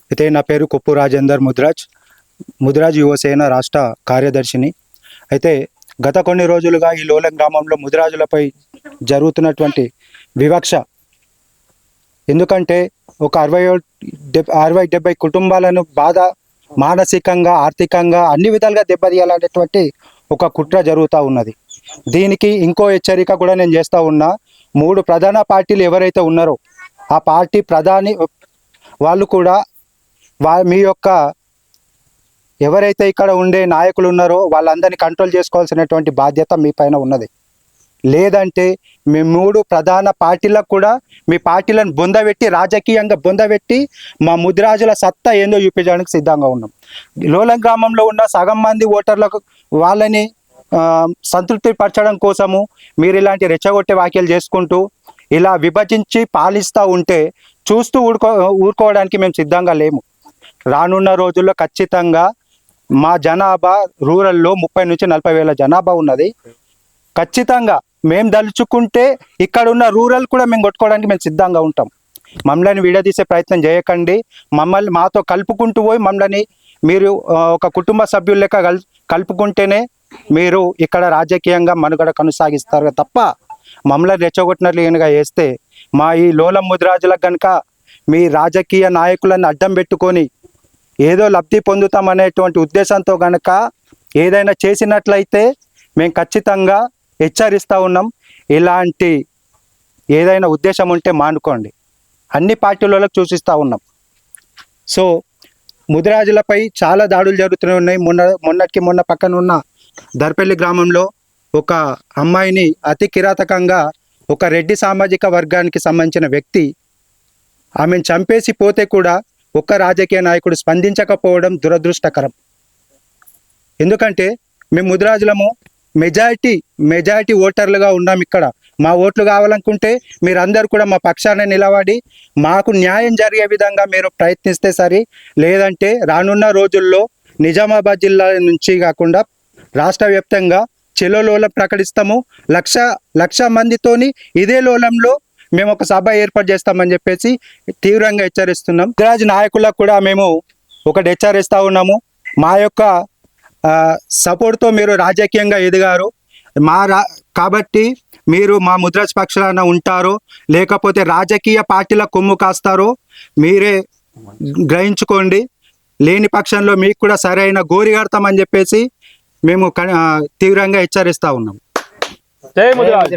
అయితే నా పేరు కొప్పు రాజేందర్ ముదిరాజ్ యువసేన రాష్ట్ర కార్యదర్శిని. అయితే గత కొన్ని రోజులుగా ఈ లోలం గ్రామంలో ముదిరాజులపై జరుగుతున్నటువంటి వివక్ష, ఎందుకంటే ఒక 60-70 కుటుంబాలను బాధ మానసికంగా, ఆర్థికంగా అన్ని విధాలుగా దెబ్బతీయాలనేటువంటి ఒక కుట్ర జరుగుతూ ఉన్నది. దీనికి ఇంకో హెచ్చరిక కూడా నేను చేస్తూ ఉన్నా. 3 ప్రధాన పార్టీలు ఎవరైతే ఉన్నారో ఆ పార్టీ ప్రధాని వాళ్ళు కూడా మీ యొక్క ఎవరైతే ఇక్కడ ఉండే నాయకులు ఉన్నారో వాళ్ళందరినీ కంట్రోల్ చేసుకోవాల్సినటువంటి బాధ్యత మీ పైన ఉన్నది. లేదంటే మీ 3 ప్రధాన పార్టీలకు కూడా మీ పార్టీలను బొందబెట్టి, రాజకీయంగా బొందబెట్టి మా ముదిరాజుల సత్తా ఏందో చూపించడానికి సిద్ధంగా ఉన్నాం. లోలం గ్రామంలో ఉన్న సగం మంది ఓటర్లకు వాళ్ళని సంతృప్తి పరచడం కోసము మీరు ఇలాంటి రెచ్చగొట్టే వ్యాఖ్యలు చేసుకుంటూ ఇలా విభజించి పాలిస్తూ ఉంటే చూస్తూ ఊరుకోవడానికి మేము సిద్ధంగా లేము. రానున్న రోజుల్లో ఖచ్చితంగా మా జనాభా రూరల్లో 30 నుంచి 40 వేల జనాభా ఉన్నది. ఖచ్చితంగా మేము దలుచుకుంటే ఇక్కడ ఉన్న రూరల్ కూడా మేము కొట్టుకోవడానికి మేము సిద్ధంగా ఉంటాం. మమ్మల్ని విడదీసే ప్రయత్నం చేయకండి. మాతో కలుపుకుంటూ పోయి మమ్మల్ని మీరు ఒక కుటుంబ సభ్యుల లెక్క కలుపుకుంటేనే మీరు ఇక్కడ రాజకీయంగా మనుగడ కొనసాగిస్తారు తప్ప మమ్మల్ని రెచ్చగొట్టినట్లుగా చేస్తే మా ఈ లోలం ముదిరాజులకు కనుక మీ రాజకీయ నాయకులను అడ్డం పెట్టుకొని ఏదో లబ్ధి పొందుతామనేటువంటి ఉద్దేశంతో కనుక ఏదైనా చేసినట్లయితే మేము ఖచ్చితంగా హెచ్చరిస్తూ ఉన్నాం. ఇలాంటి ఏదైనా ఉద్దేశం ఉంటే మానుకోండి. అన్ని పార్టీలలో సూచిస్తూ ఉన్నాం. సో ముదిరాజులపై చాలా దాడులు జరుగుతూనే ఉన్నాయి. మొన్న పక్కన ఉన్న దర్పల్లి గ్రామంలో ఒక అమ్మాయిని అతి కిరాతకంగా ఒక రెడ్డి సామాజిక వర్గానికి సంబంధించిన వ్యక్తి ఆమెను చంపేసి పోతే కూడా ఒక్క రాజకీయ నాయకుడు స్పందించకపోవడం దురదృష్టకరం. ఎందుకంటే మేము ముదిరాజులము మెజారిటీ ఓటర్లుగా ఉన్నాం. ఇక్కడ మా ఓట్లు కావాలనుకుంటే మీరందరూ కూడా మా పక్షాన నిలబడి మాకు న్యాయం జరిగే విధంగా మీరు ప్రయత్నిస్తే సరి. లేదంటే రానున్న రోజుల్లో నిజామాబాద్ జిల్లా నుంచి కాకుండా రాష్ట్ర వ్యాప్తంగా చెలో లోలం ప్రకటిస్తాము. లక్ష మందితోని ఇదే లోలంలో మేము ఒక సభ ఏర్పాటు చేస్తామని చెప్పేసి తీవ్రంగా హెచ్చరిస్తున్నాం. ముదిరాజ్ నాయకులకు కూడా మేము ఒకటి హెచ్చరిస్తూ ఉన్నాము. మా యొక్క సపోర్ట్తో మీరు రాజకీయంగా ఎదిగారు కాబట్టి మీరు మా ముదిరాజ్ పక్షాన ఉంటారో లేకపోతే రాజకీయ పార్టీల కొమ్ము కాస్తారో మీరే గ్రహించుకోండి. లేని పక్షంలో మీకు కూడా సరైన గోరిగడతామని చెప్పేసి మేము తీవ్రంగా హెచ్చరిస్తూ ఉన్నాం. జై ముదిరాజ్.